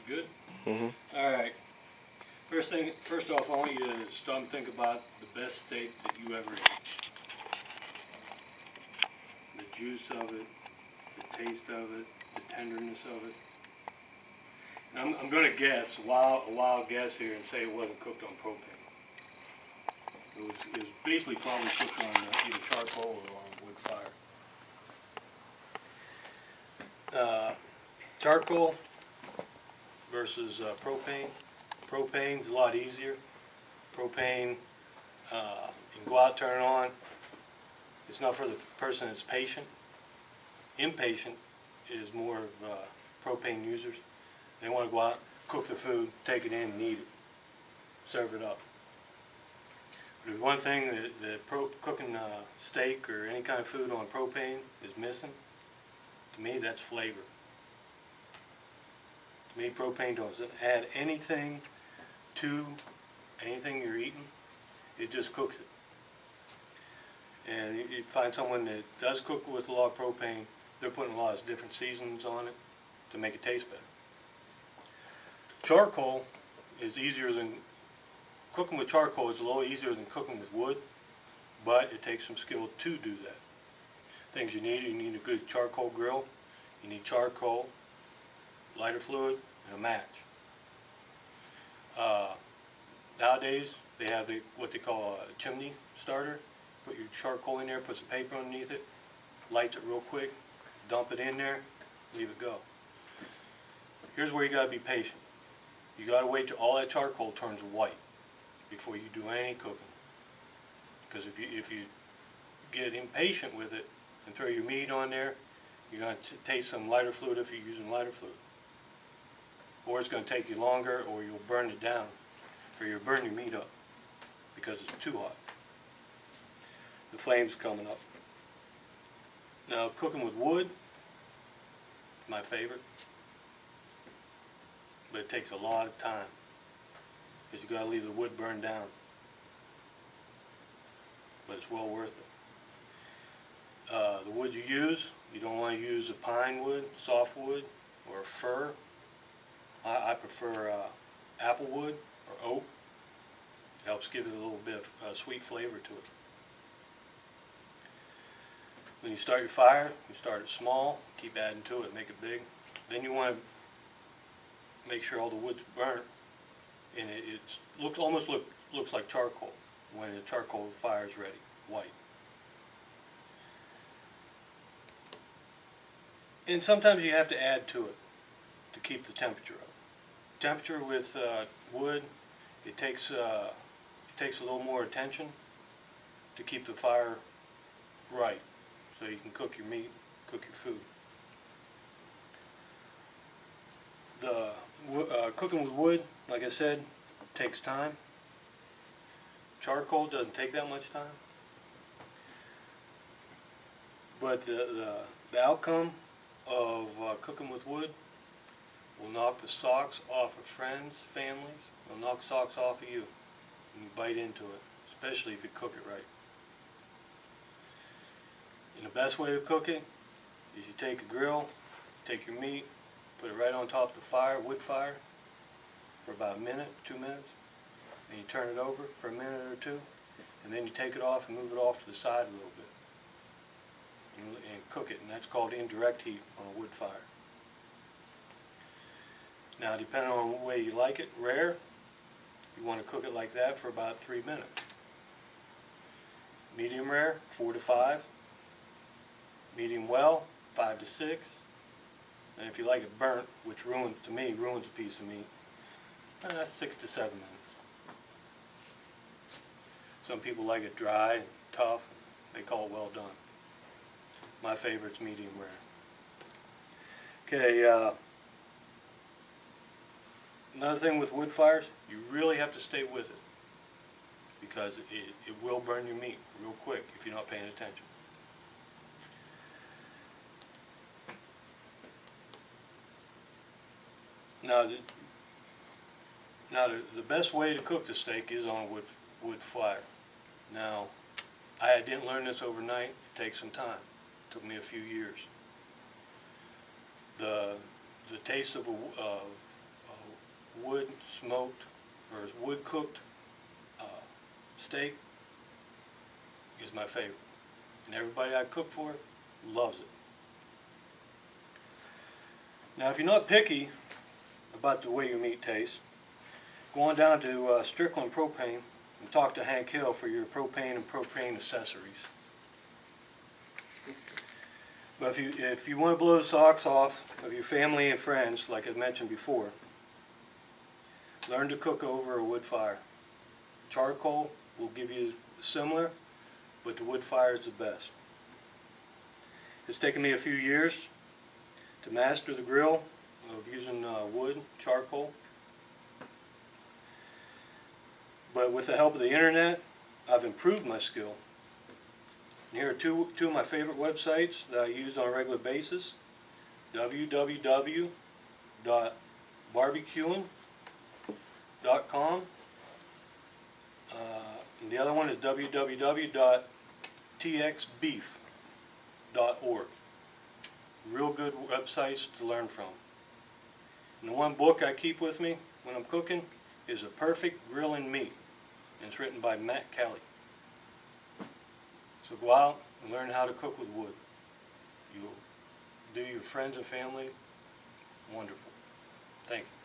Good? Mm-hmm. Alright. First off, I want you to stop and think about the best steak that you ever ate. The juice of it, the taste of it, the tenderness of it. And I'm going to guess, a wild guess here, and say it wasn't cooked on propane. It was basically probably cooked on either charcoal or on wood fire. Charcoal versus propane. Propane's a lot easier. Propane, you can go out, turn it on. It's not for the person that's patient. Impatient is more of propane users. They want to go out, cook the food, take it in and eat it. Serve it up. But there's one thing that cooking steak or any kind of food on propane is missing. To me, that's flavor. To me, propane doesn't add anything to anything you're eating. It just cooks it. And you find someone that does cook with a lot of propane, they're putting a lot of different seasonings on it to make it taste better. Charcoal is easier than, cooking with charcoal is a little easier than cooking with wood, but it takes some skill to do that. Things you need a good charcoal grill, you need charcoal, lighter fluid, and a match. Nowadays, they have what they call a chimney starter. Put your charcoal in there, put some paper underneath it, lights it real quick, dump it in there, leave it go. Here's where you got to be patient. You got to wait till all that charcoal turns white before you do any cooking. Because if you get impatient with it and throw your meat on there, you're going to taste some lighter fluid if you're using lighter fluid. Or it's going to take you longer, or you'll burn it down, or you'll burn your meat up because it's too hot. The flame's coming up. Now, cooking with wood, my favorite, but it takes a lot of time because you got to leave the wood burned down. But it's well worth it. The wood you don't want to use a pine wood, softwood, or fir. I prefer apple wood or oak. It helps give it a little bit of sweet flavor to it. When you start your fire, you start it small, keep adding to it, make it big. Then you want to make sure all the wood's burnt, and it almost looks like charcoal when the charcoal fire is ready, white. And sometimes you have to add to it to keep the temperature up. Temperature with wood, it takes a little more attention to keep the fire right, so you can cook your meat, cook your food. Cooking with wood, like I said, takes time. Charcoal doesn't take that much time. But the outcome of cooking with wood will knock the socks off of friends, families. It'll knock socks off of you when you bite into it, especially if you cook it right. And the best way to cook it is you take a grill, take your meat, put it right on top of the fire, wood fire, for about a minute, 2 minutes. Then you turn it over for a minute or two, and then you take it off and move it off to the side a little bit. And cook it, and that's called indirect heat on a wood fire. Now, depending on the way you like it, rare, you want to cook it like that for about 3 minutes. Medium rare, 4 to 5. Medium well, 5 to 6. And if you like it burnt, which ruins a piece of meat, that's 6 to 7 minutes. Some people like it dry and tough. They call it well done. My favorite's medium rare. Okay, another thing with wood fires, you really have to stay with it because it will burn your meat real quick if you're not paying attention. Now the best way to cook the steak is on a wood fire. Now, I didn't learn this overnight. It takes some time. It took me a few years. The taste of wood smoked or wood cooked steak is my favorite, and everybody I cook for loves it. Now, if you're not picky about the way your meat tastes, go on down to Strickland Propane and talk to Hank Hill for your propane and propane accessories. But if you want to blow the socks off of your family and friends, like I mentioned before, learn to cook over a wood fire. Charcoal will give you similar, but the wood fire is the best. It's taken me a few years to master the grill of using wood, charcoal. But with the help of the internet, I've improved my skill. And here are two of my favorite websites that I use on a regular basis. www.barbecuing.com and the other one is www.txbeef.org. Real good websites to learn from. And the one book I keep with me when I'm cooking is A Perfect Grilling Meat, and it's written by Matt Kelly. So go out and learn how to cook with wood. You'll do your friends and family wonderful. Thank you.